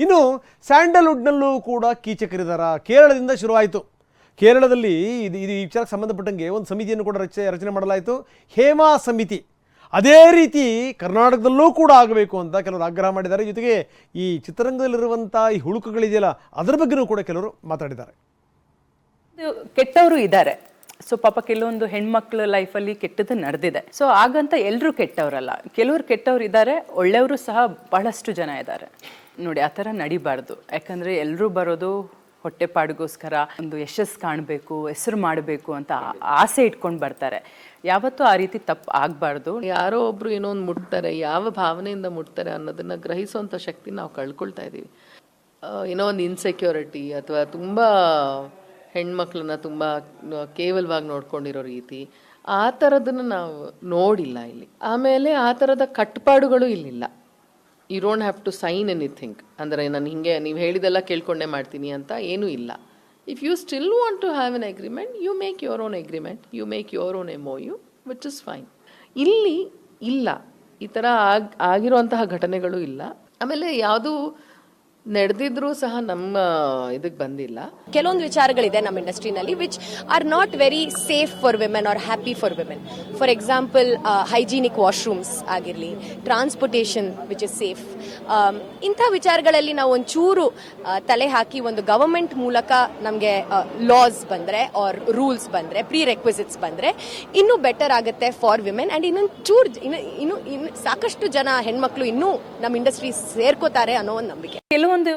ಇನ್ನು ಸ್ಯಾಂಡಲ್ವುಡ್ನಲ್ಲೂ ಕೂಡ ಕೀಚಕರಿದಾರ. ಕೇರಳದಿಂದ ಶುರುವಾಯಿತು. ಕೇರಳದಲ್ಲಿ ಇದು ಈ ವಿಚಾರಕ್ಕೆ ಸಂಬಂಧಪಟ್ಟಂಗೆ ಒಂದು ಸಮಿತಿಯನ್ನು ಕೂಡ ರಚನೆ ಮಾಡಲಾಯಿತು, ಹೇಮಾ ಸಮಿತಿ. ಅದೇ ರೀತಿ ಕರ್ನಾಟಕದಲ್ಲೂ ಕೂಡ ಆಗಬೇಕು ಅಂತ ಕೆಲವರು ಆಗ್ರಹ ಮಾಡಿದ್ದಾರೆ. ಜೊತೆಗೆ ಈ ಚಿತ್ರರಂಗದಲ್ಲಿರುವಂಥ ಈ ಹುಳುಕುಗಳಿದೆಯಲ್ಲ ಅದರ ಬಗ್ಗೆಯೂ ಕೂಡ ಕೆಲವರು ಮಾತಾಡಿದ್ದಾರೆ. ಕೆಟ್ಟವರು ಇದ್ದಾರೆ. ಸೊ ಪಾಪ ಕೆಲವೊಂದು ಹೆಣ್ಮಕ್ಳ ಲೈಫಲ್ಲಿ ಕೆಟ್ಟದ್ದು ನಡೆದಿದೆ. ಸೊ ಹಾಗಂತ ಎಲ್ಲರೂ ಕೆಟ್ಟವರಲ್ಲ, ಕೆಲವರು ಕೆಟ್ಟವ್ರು ಇದ್ದಾರೆ, ಒಳ್ಳೆಯವರು ಸಹ ಬಹಳಷ್ಟು ಜನ ಇದ್ದಾರೆ. ನೋಡಿ, ಆ ಥರ ನಡಿಬಾರ್ದು. ಯಾಕಂದರೆ ಎಲ್ಲರೂ ಬರೋದು ಹೊಟ್ಟೆಪಾಡಿಗೋಸ್ಕರ, ಒಂದು ಯಶಸ್ಸು ಕಾಣಬೇಕು, ಹೆಸರು ಮಾಡಬೇಕು ಅಂತ ಆಸೆ ಇಟ್ಕೊಂಡು ಬರ್ತಾರೆ. ಯಾವತ್ತೂ ಆ ರೀತಿ ತಪ್ಪು ಆಗಬಾರ್ದು. ಯಾರೋ ಒಬ್ರು ಏನೋ ಒಂದು ಮುಟ್ತಾರೆ, ಯಾವ ಭಾವನೆಯಿಂದ ಮುಟ್ತಾರೆ ಅನ್ನೋದನ್ನ ಗ್ರಹಿಸುವಂಥ ಶಕ್ತಿ ನಾವು ಕಳ್ಕೊಳ್ತಾ ಇದ್ದೀವಿ. ಏನೋ ಒಂದು ಇನ್ಸೆಕ್ಯೂರಿಟಿ ಅಥವಾ ತುಂಬ ಹೆಣ್ಮಕ್ಳನ್ನ ತುಂಬ ಕೇವಲವಾಗಿ ನೋಡ್ಕೊಂಡಿರೋ ರೀತಿ, ಆ ಥರದನ್ನು ನಾವು ನೋಡಿಲ್ಲ ಇಲ್ಲಿ. ಆಮೇಲೆ ಆ ಥರದ ಕಟ್ಟುಪಾಡುಗಳು ಇಲ್ಲಿಲ್ಲ. You don't have to sign anything. ಅಂದರೆ ನಾನು ಹಿಂಗೆ ನೀವು ಹೇಳಿದೆಲ್ಲ ಕೇಳ್ಕೊಂಡೇ ಮಾಡ್ತೀನಿ ಅಂತ ಏನೂ ಇಲ್ಲ. If you still want to have an agreement, you make your own agreement, you make your own MOU, which is fine. ಇಲ್ಲಿ ಇಲ್ಲ, ಈ ಥರ ಆಗಿರುವಂತಹ ಘಟನೆಗಳು ಇಲ್ಲ. ಆಮೇಲೆ ಯಾವುದು ನಡೆದಿದ್ರೂ ಸಹ ನಮ್ಮ ಇದಕ್ಕೆ ಬಂದಿಲ್ಲ. ಕೆಲವೊಂದು ವಿಚಾರಗಳಿದೆ ನಮ್ಮ ಇಂಡಸ್ಟ್ರಿನಲ್ಲಿ which are not very safe for women are happy for women. For example hygienic washrooms ಆಗಿರಲಿ, ಟ್ರಾನ್ಸ್ಪೋರ್ಟೇಷನ್ ವಿಚ್ ಇಸ್ ಸೇಫ್. ಇಂಥ ವಿಚಾರಗಳಲ್ಲಿ ನಾವು ಒಂಚೂರು ತಲೆ ಹಾಕಿ ಒಂದು ಗವರ್ಮೆಂಟ್ ಮೂಲಕ ನಮಗೆ ಲಾಸ್ ಬಂದರೆ ಆರ್ ರೂಲ್ಸ್ ಬಂದರೆ, ಪ್ರೀ ರೆಕ್ವಿಸಿಟ್ಸ್ ಬಂದರೆ ಇನ್ನೂ ಬೆಟರ್ ಆಗುತ್ತೆ ಫಾರ್ ವಿಮೆನ್. ಆ್ಯಂಡ್ ಇನ್ನು ಸಾಕಷ್ಟು ಜನ ಹೆಣ್ಮಕ್ಳು ಇನ್ನೂ ನಮ್ಮ ಇಂಡಸ್ಟ್ರಿ ಸೇರ್ಕೋತಾರೆ ಅನ್ನೋ ಒಂದು ನಂಬಿಕೆ. ಕೆಲವೊಂದು